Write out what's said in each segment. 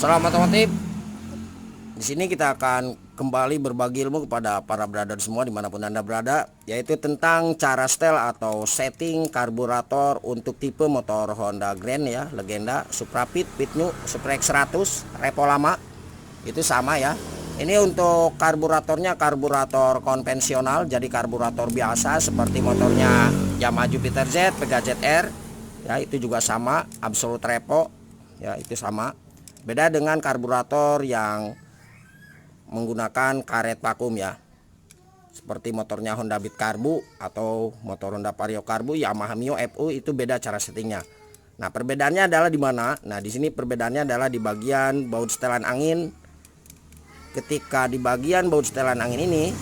Selamat otomotif. Di sini kita akan kembali berbagi ilmu kepada para brother semua dimanapun Anda berada, yaitu tentang cara setel atau setting karburator untuk tipe motor Honda Grand ya, legenda, Suprapit, Pitnu, Suprex 100, repo lama. Itu sama ya. Ini untuk karburatornya karburator konvensional, jadi karburator biasa seperti motornya Yamaha Jupiter Z, Pega ZR. Ya, itu juga sama, Absolute Repo. Ya, itu sama. Beda dengan karburator yang menggunakan karet vakum ya, seperti motornya Honda Beat Karbu atau motor Honda Vario Karbu, Yamaha Mio FU, itu beda cara settingnya. Nah, perbedaannya adalah di mana? Nah, di sini perbedaannya adalah di bagian baut setelan angin. Ketika di bagian baut setelan angin ini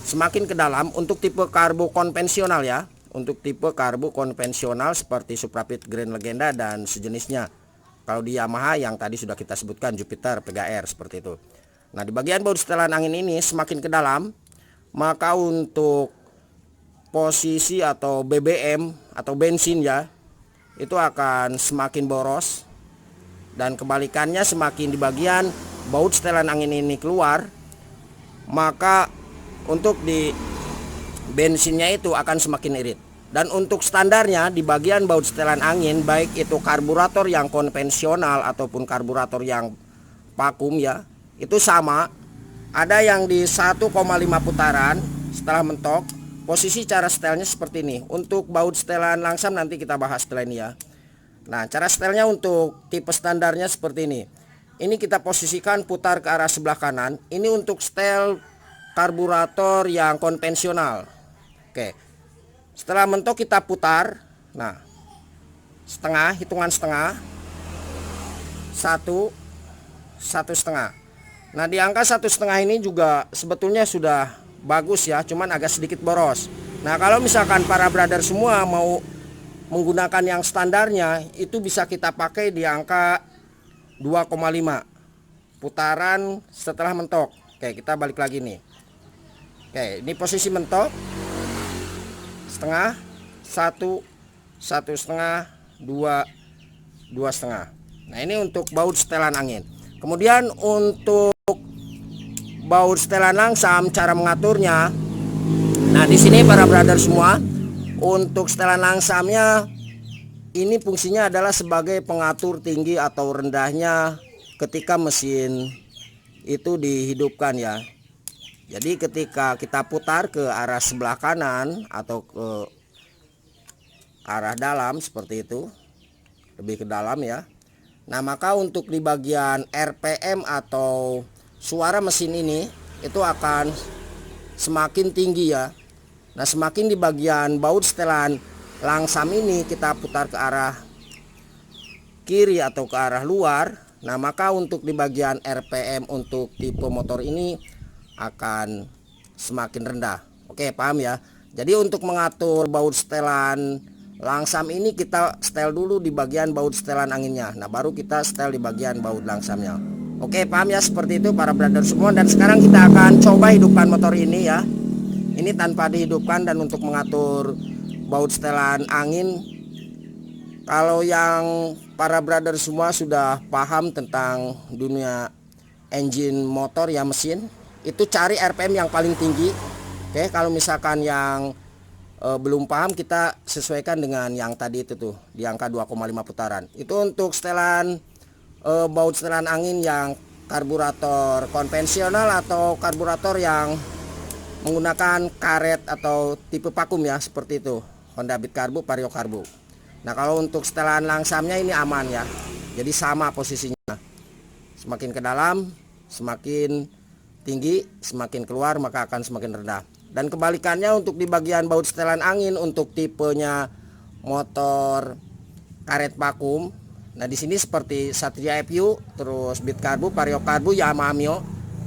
semakin ke dalam untuk tipe karbu konvensional ya, untuk tipe karbu konvensional seperti Suprapit, Grand Legenda dan sejenisnya. Kalau di Yamaha yang tadi sudah kita sebutkan, Jupiter, Pega R, seperti itu. Nah, di bagian baut setelan angin ini semakin ke dalam, maka untuk posisi atau BBM atau bensin ya, itu akan semakin boros. Dan kebalikannya, semakin di bagian baut setelan angin ini keluar, maka untuk di bensinnya itu akan semakin irit. Dan untuk standarnya di bagian baut setelan angin, baik itu karburator yang konvensional ataupun karburator yang vakum ya, itu sama. Ada yang di 1,5 putaran setelah mentok. Posisi cara setelnya seperti ini. Untuk baut setelan langsam nanti kita bahas setelah ini ya. Nah, cara setelnya untuk tipe standarnya seperti ini. Ini kita posisikan putar ke arah sebelah kanan. Ini untuk setel karburator yang konvensional. Oke. Setelah mentok kita putar. Nah, setengah, hitungan setengah. Satu setengah. Nah, di angka 1,5 ini juga sebetulnya sudah bagus ya, cuman agak sedikit boros. Nah, kalau misalkan para brother semua mau menggunakan yang standarnya, itu bisa kita pakai di angka 2,5 putaran setelah mentok. Oke, kita balik lagi nih. Oke, ini posisi mentok. Setengah, satu setengah, dua setengah. Nah, ini untuk baut setelan angin. Kemudian untuk baut setelan langsam, cara mengaturnya. Nah, di sini para brother semua, untuk setelan langsamnya ini fungsinya adalah sebagai pengatur tinggi atau rendahnya ketika mesin itu dihidupkan ya. Jadi ketika kita putar ke arah sebelah kanan atau ke arah dalam seperti itu, lebih ke dalam ya. Nah, maka untuk di bagian RPM atau suara mesin ini itu akan semakin tinggi ya. Nah, semakin di bagian baut setelan langsam ini kita putar ke arah kiri atau ke arah luar, nah maka untuk di bagian RPM untuk tipe motor ini akan semakin rendah. Oke, paham ya? Jadi untuk mengatur baut setelan langsam ini kita setel dulu di bagian baut setelan anginnya. Nah, baru kita setel di bagian baut langsamnya. Oke, paham ya? Seperti itu para brother semua. Dan sekarang kita akan coba hidupkan motor ini ya. Ini tanpa dihidupkan. Dan untuk mengatur baut setelan angin, kalau yang para brother semua sudah paham tentang dunia engine motor ya, mesin, itu cari RPM yang paling tinggi. Oke, kalau misalkan yang belum paham, kita sesuaikan dengan yang tadi itu tuh di angka 2,5 putaran. Itu untuk setelan baut setelan angin yang karburator konvensional atau karburator yang menggunakan karet atau tipe vakum ya, seperti itu, Honda Beat Karbu, Vario Karbu. Nah, kalau untuk setelan langsamnya ini aman ya, jadi sama posisinya. Semakin ke dalam semakin tinggi, semakin keluar maka akan semakin rendah. Dan kebalikannya untuk di bagian baut setelan angin untuk tipenya motor karet vakum. Nah, di sini seperti Satria FU, terus Beat Karbu, Vario Karbu, Yamaha Mio.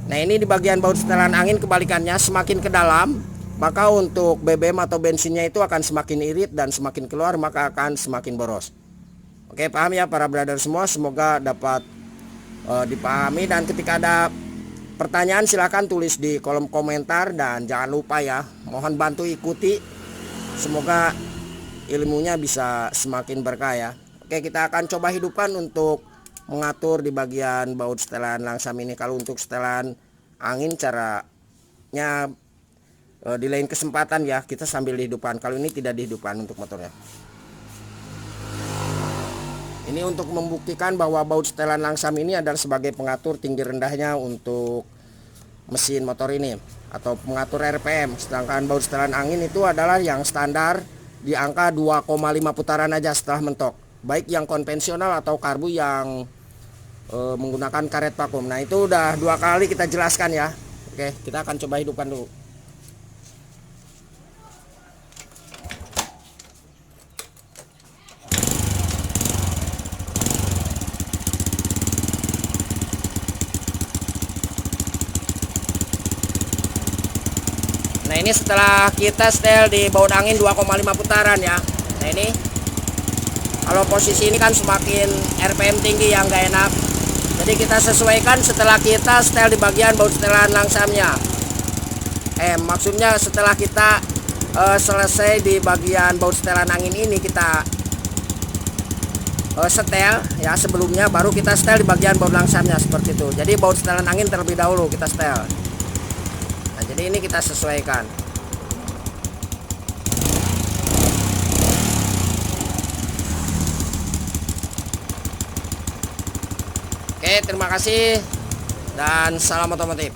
Nah, ini di bagian baut setelan angin kebalikannya, semakin ke dalam maka untuk BBM atau bensinnya itu akan semakin irit, dan semakin keluar maka akan semakin boros. Oke, paham ya para brother semua? Semoga dapat dipahami. Dan ketika ada pertanyaan silahkan tulis di kolom komentar, dan jangan lupa ya, mohon bantu ikuti, semoga ilmunya bisa semakin berkah ya. Oke, kita akan coba hidupkan untuk mengatur di bagian baut setelan langsam ini. Kalau untuk setelan angin caranya di lain kesempatan ya, kita sambil dihidupkan. Kalau ini tidak dihidupkan untuk motornya. Ini untuk membuktikan bahwa baut setelan langsam ini adalah sebagai pengatur tinggi rendahnya untuk mesin motor ini atau pengatur RPM. Sedangkan baut setelan angin itu adalah yang standar di angka 2,5 putaran aja setelah mentok. Baik yang konvensional atau karbu yang menggunakan karet vakum. Nah, itu udah 2 kali kita jelaskan ya. Oke, kita akan coba hidupkan dulu. Nah, ini setelah kita setel di baut angin 2,5 putaran ya. Nah, ini kalau posisi ini kan semakin RPM tinggi yang gak enak. Jadi kita sesuaikan setelah kita setel di bagian baut setelan langsamnya. Maksudnya setelah kita selesai di bagian baut setelan angin ini, kita setel ya sebelumnya, baru kita setel di bagian baut langsamnya seperti itu. Jadi baut setelan angin terlebih dahulu kita setel. Nah, jadi ini kita sesuaikan. Oke, terima kasih dan salam otomotif.